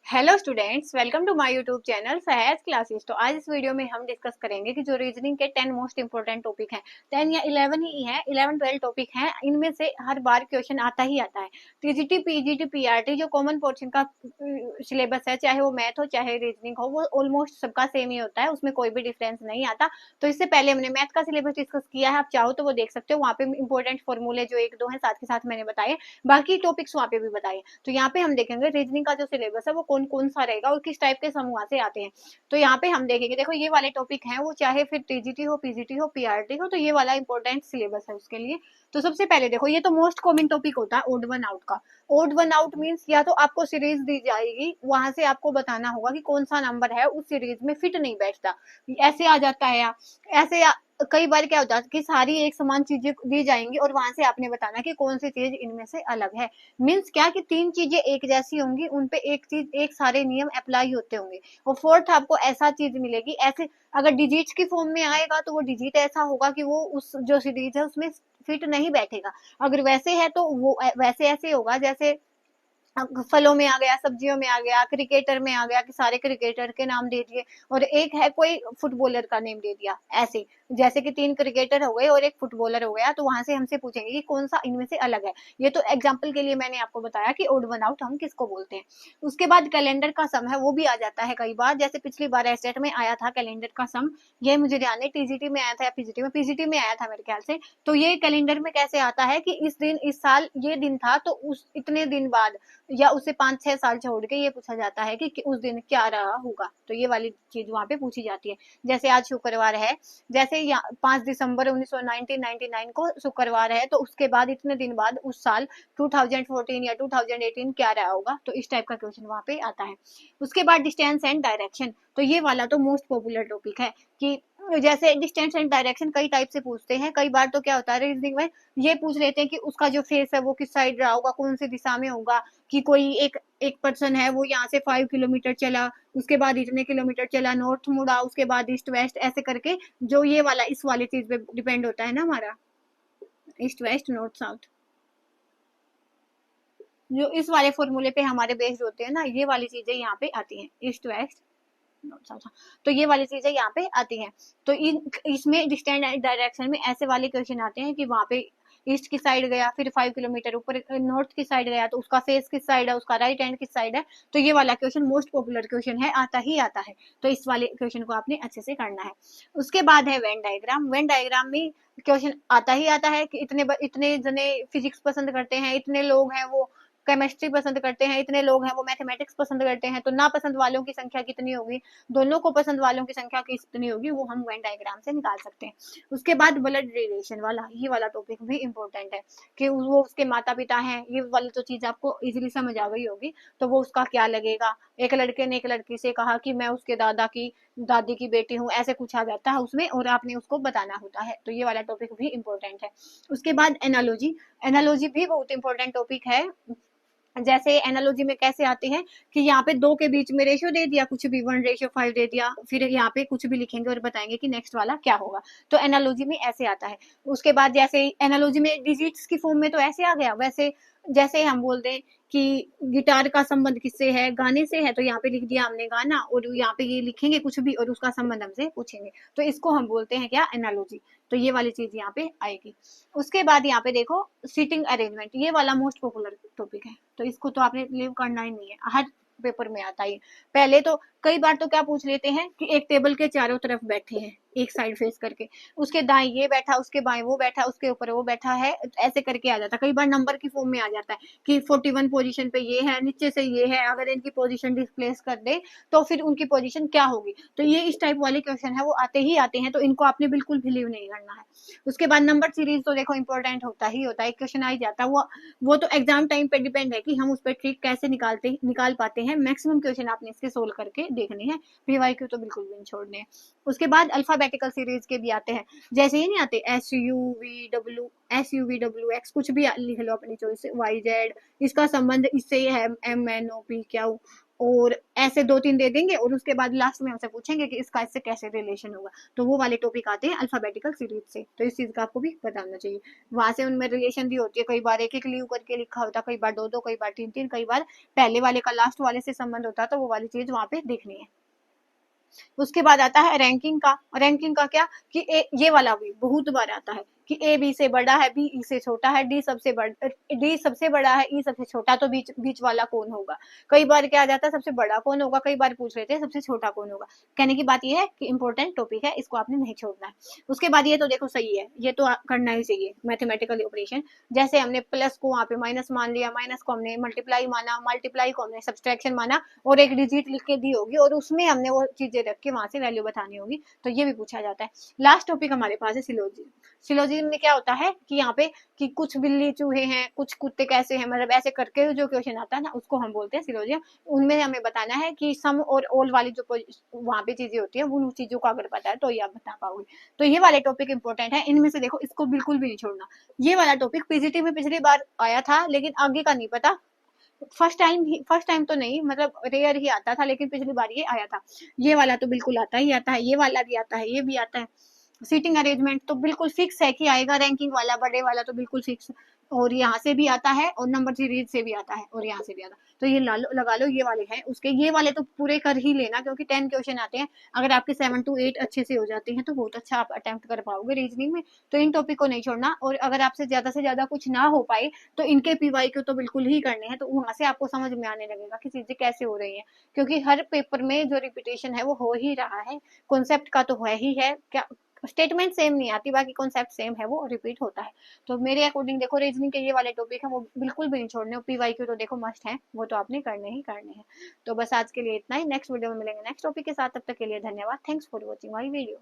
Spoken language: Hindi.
Hello students, welcome to my YouTube channel Fahad classes. तो आज इस वीडियो में हम डिस्कस करेंगे कि जो रीजनिंग के 10 मोस्ट इंपोर्टेंट टॉपिक हैं, 10 या 11 ही है, 11-12 टॉपिक हैं, इनमें से हर बार क्वेश्चन आता ही आता है। टीजीटी, पीजीटी, पीआरटी जो कॉमन पोर्शन का सिलेबस है, चाहे वो मैथ हो चाहे रीजनिंग हो, वो ऑलमोस्ट सबका सेम ही होता है, उसमें कोई भी डिफरेंस नहीं आता। तो इससे पहले हमने मैथ का सिलेबस डिस्कस किया है, आप चाहो तो वो देख सकते हो, वहाँ पे इंपॉर्टेंट फॉर्मूले जो एक दो हैं साथ के साथ मैंने बताए, बाकी टॉपिक्स वहाँ पे भी बताए। तो यहाँ पे हम देखेंगे रीजनिंग का जो सिलेबस है वो कौन कौन सा रहेगा और किस टाइप के समूह से आते हैं। तो यहाँ पे हम देखेंगे, देखो ये वाले टॉपिक हैं, वो चाहे फिर टीजीटी हो, पीजीटी हो, पीआरटी हो, तो ये वाला इंपॉर्टेंट सिलेबस है उसके लिए। तो सबसे पहले देखो, ये तो मोस्ट कॉमन टॉपिक होता है ओड वन आउट का। ओड वन आउट मीन्स या तो आपको सीरीज दी जाएगी, वहां से आपको बताना होगा कि कौन सा नंबर है उस सीरीज में फिट नहीं बैठता, ऐसे आ जाता है। या ऐसे कई बार क्या होता है कि सारी एक समान चीजें दी जाएंगी और वहां से आपने बताना कि कौन सी चीज इनमें से अलग है। मीन्स क्या कि तीन चीजें एक जैसी होंगी, उनपे एक चीज एक सारे नियम अप्लाई होते होंगे, और फोर्थ आपको ऐसा चीज मिलेगी। ऐसे अगर डिजिट्स की फॉर्म में आएगा तो वो डिजिट ऐसा होगा कि वो उस जो सीरीज है उसमें फिट नहीं बैठेगा। अगर वैसे है तो वो वैसे ऐसे होगा जैसे फलों में आ गया, सब्जियों में आ गया, क्रिकेटर में आ गया कि सारे क्रिकेटर के नाम दे दिए, और एक है कोई फुटबॉलर का नेम दे दिया। ऐसे जैसे कि तीन क्रिकेटर हो गए और एक फुटबॉलर हो गया, तो वहां से हमसे पूछेंगे कि कौन सा इनमें से अलग है। ये तो एग्जाम्पल के लिए मैंने आपको बताया कि ओड वन आउट हम किसको बोलते हैं। उसके बाद कैलेंडर का सम है, वो भी आ जाता है कई बार, जैसे पिछली बार एस्टेट में आया था कैलेंडर का सम। ये मुझे ध्यान है टीजीटी में आया था या पीजीटी में आया था मेरे ख्याल से। तो ये कैलेंडर में कैसे आता है कि इस दिन इस साल ये दिन था, तो उस इतने दिन बाद या उसे 5-6 साल छोड़ के ये पूछा जाता है कि उस दिन क्या रहा होगा। तो ये वाली चीज वहां पे पूछी जाती है। जैसे आज शुक्रवार है, जैसे 5 दिसंबर 1999 को शुक्रवार है, तो उसके बाद इतने दिन बाद उस साल 2014 या 2018 क्या रहा होगा। तो इस टाइप का क्वेश्चन वहां पे आता है। उसके बाद डिस्टेंस एंड डायरेक्शन, तो ये वाला तो मोस्ट पॉपुलर टॉपिक है कि जैसे डिस्टेंस एंड डायरेक्शन कई टाइप से पूछते हैं। कई बार तो क्या होता है रीजनिंग में, ये पूछ लेते हैं कि उसका जो फेस है वो किस साइड रहा होगा, कौन सी दिशा में होगा। कि कोई एक एक पर्सन है, वो यहाँ से 5 किलोमीटर चला, उसके बाद इतने किलोमीटर चला, नॉर्थ मुड़ा, उसके बाद ईस्ट वेस्ट, ऐसे करके। जो ये वाला इस वाली चीज पे डिपेंड होता है ना हमारा, ईस्ट वेस्ट नॉर्थ साउथ, जो इस वाले फॉर्मूले पे हमारे बेस्ड होते हैं ना, ये वाली चीजें यहाँ पे आती हैं, ईस्ट वेस्ट नॉर्थ साउथ। तो ये वाली चीजें यहाँ पे आती हैं। तो इसमें डिस्टेंस डायरेक्शन में ऐसे वाले क्वेश्चन आते हैं कि वहां पे ईस्ट की साइड गया, फिर 5 किलोमीटर ऊपर नॉर्थ की साइड गया, तो उसका फेस किस साइड है, उसका राइट हैंड किस साइड है। तो ये वाला क्वेश्चन मोस्ट पॉपुलर क्वेश्चन है, आता ही आता है। तो इस वाले क्वेश्चन को आपने अच्छे से करना है। उसके बाद है वेन डायग्राम। वेन डायग्राम में क्वेश्चन आता ही आता है कि इतने जने फिजिक्स पसंद करते हैं, इतने लोग हैं वो केमिस्ट्री पसंद करते हैं, इतने लोग हैं वो मैथमेटिक्स पसंद करते हैं, तो ना पसंद वालों की संख्या कितनी होगी, दोनों को पसंद वालों की संख्या कितनी होगी, वो हम वेन डायग्राम से निकाल सकते हैं। उसके बाद ब्लड रिलेशन वाला, ये वाला टॉपिक भी इंपॉर्टेंट है कि वो उसके माता पिता हैं, ये वाली तो चीज आपको इजीली समझ आ गई होगी। तो वो उसका क्या लगेगा, एक लड़के ने एक लड़की से कहा कि मैं उसके दादा की दादी की बेटी हूँ, ऐसे कुछ आ जाता है उसमें, और आपने उसको बताना होता है। तो ये वाला टॉपिक भी इंपॉर्टेंट है। उसके बाद एनालॉजी, एनालॉजी भी बहुत इंपॉर्टेंट टॉपिक है। जैसे एनालॉजी में कैसे आती है कि यहाँ पे दो के बीच में रेशियो दे दिया, कुछ भी 1:5 दे दिया, फिर यहाँ पे कुछ भी लिखेंगे और बताएंगे कि नेक्स्ट वाला क्या होगा। तो एनालॉजी में ऐसे आता है। उसके बाद जैसे एनालॉजी में डिजिट्स की फॉर्म में तो ऐसे आ गया, वैसे जैसे हम बोल दें कि गिटार का संबंध किससे है, गाने से है, तो यहाँ पे लिख दिया हमने गाना, और यहाँ पे ये लिखेंगे कुछ भी और उसका संबंध हमसे पूछेंगे, तो इसको हम बोलते हैं क्या, एनालॉजी। तो ये वाली चीज यहाँ पे आएगी। उसके बाद यहाँ पे देखो सीटिंग अरेंजमेंट, ये वाला मोस्ट पॉपुलर टॉपिक है, तो इसको तो आपने लीव करना ही नहीं है, हर पेपर में आता है। पहले तो कई बार तो क्या पूछ लेते हैं कि एक टेबल के चारों तरफ बैठे हैं एक साइड फेस करके, उसके दाएं ये बैठा, उसके बाएं वो बैठा, उसके ऊपर वो बैठा है, ऐसे करके आ जाता है। कई बार नंबर की फॉर्म में आ जाता है कि 41 पोजीशन पे ये है, नीचे से ये है, अगर इनकी पोजीशन डिस्प्लेस कर दे तो फिर उनकी पोजीशन क्या होगी। तो ये इस टाइप वाले क्वेश्चन है, वो आते ही आते हैं, तो इनको आपने बिल्कुल भी लीव नहीं करना है। उसके बाद नंबर सीरीज तो देखो इंपॉर्टेंट होता ही होता है, क्वेश्चन आ ही जाता है वो तो एग्जाम टाइम पे डिपेंड है कि हम उस पर ट्रिक कैसे निकाल पाते हैं। मैक्सिमम क्वेश्चन आपने इसके सोल्व करके देखने हैं, पीवाईक्यू तो बिल्कुल भी नहीं छोड़ने हैं। उसके बाद अल्फाबेटिकल सीरीज के भी आते हैं, जैसे ही नहीं आते SUV W कुछ भी लिख लो अपनी चॉइस से, YZ, इसका संबंध इससे है, MNOP क्या और ऐसे 2-3 दे देंगे और उसके बाद लास्ट में हमसे पूछेंगे कि इसका इससे कैसे रिलेशन होगा, तो वो वाले टॉपिक आते हैं अल्फाबेटिकल सीरीज से, तो इस चीज का आपको भी बताना चाहिए। वहां से उनमें रिलेशन भी होती है, कई बार एक एक लीव करके लिखा होता है, कई बार दो दो, कई बार तीन तीन, कई बार पहले वाले का लास्ट वाले से संबंध होता है, तो वो वाली चीज वहां पे देखनी है। उसके बाद आता है रैंकिंग का। रैंकिंग का क्या कि ये वाला भी बहुत बार आता है कि ए बी से बड़ा है, बी ई से छोटा है, डी सबसे बड़ा है, ई सबसे छोटा, तो बीच बीच वाला कौन होगा। कई बार क्या आ जाता है सबसे बड़ा कौन होगा, कई बार पूछ लेते हैं सबसे छोटा कौन होगा। कहने की बात ये है कि इंपॉर्टेंट टॉपिक है, इसको आपने नहीं छोड़ना है। उसके बाद ये तो देखो सही है, ये तो करना ही चाहिए मैथमेटिकल ऑपरेशन। जैसे हमने प्लस को वहां पे माइनस मान लिया, माइनस को हमने मल्टीप्लाई माना, मल्टीप्लाई को हमने सब्सट्रैक्शन माना, और एक डिजिट लिख के दी होगी और उसमें हमने वो चीजें रख के वहां से वैल्यू बतानी होगी, तो ये भी पूछा जाता है। लास्ट टॉपिक हमारे पास है सिलोजिज्म। सिलोजिज्म में क्या होता है कि यहाँ पे कि कुछ बिल्ली चूहे हैं, कुछ कुत्ते कैसे हैं, मतलब ऐसे करके जो क्वेश्चन आता है ना, उसको हम बोलते हैं सिलोजिज्म। उनमें हमें बताना है कि सम और ऑल वाली जो वहां पे चीजें होती है, उन चीजों को अगर पता है तो ये आप बता पाओगे। तो ये वाले टॉपिक इंपॉर्टेंट है, इनमें से देखो इसको बिल्कुल भी नहीं छोड़ना। ये वाला टॉपिक पीजीटी में पिछली बार आया था, लेकिन आगे का नहीं पता। फर्स्ट टाइम तो नहीं, मतलब रेयर ही आता था, लेकिन पिछली बार ये आया था। ये वाला तो बिल्कुल आता ही आता है, ये वाला भी आता है, ये भी आता है। सीटिंग अरेंजमेंट तो बिल्कुल फिक्स है कि आएगा, रैंकिंग वाला बड़े वाला तो बिल्कुल फिक्स। और यहाँ से भी आता है और नंबर सीरीज से भी आता है और यहाँ से भी आता है, तो ये लगा लो ये वाले हैं उसके। ये वाले तो पूरे कर ही लेना, क्योंकि 10 क्वेश्चन आते हैं। अगर आपके 7 to 8 अच्छे से हो जाते हैं तो बहुत अच्छा आप अटेम्प्ट कर पाओगे रीजनिंग में। तो इन टॉपिक को नहीं छोड़ना, और अगर आपसे ज्यादा कुछ ना हो पाए तो इनके पीवाई को तो बिल्कुल ही करने हैं, तो वहां से आपको समझ में आने लगेगा कि चीजें कैसे हो रही है। क्योंकि हर पेपर में जो रिपीटेशन है वो हो ही रहा है, कॉन्सेप्ट का तो है ही है क्या, स्टेटमेंट सेम नहीं आती, बाकी कॉन्सेप्ट सेम है, वो रिपीट होता है। तो मेरे अकॉर्डिंग देखो रीजनिंग के ये वाले टॉपिक है वो बिल्कुल भी नहीं छोड़ने, पीवाईक्यू तो देखो मस्ट है, वो तो आपने करने ही करने हैं। तो बस आज के लिए इतना ही, नेक्स्ट वीडियो में मिलेंगे नेक्स्ट टॉपिक के साथ, तब तक के लिए धन्यवाद, thanks for watching my video.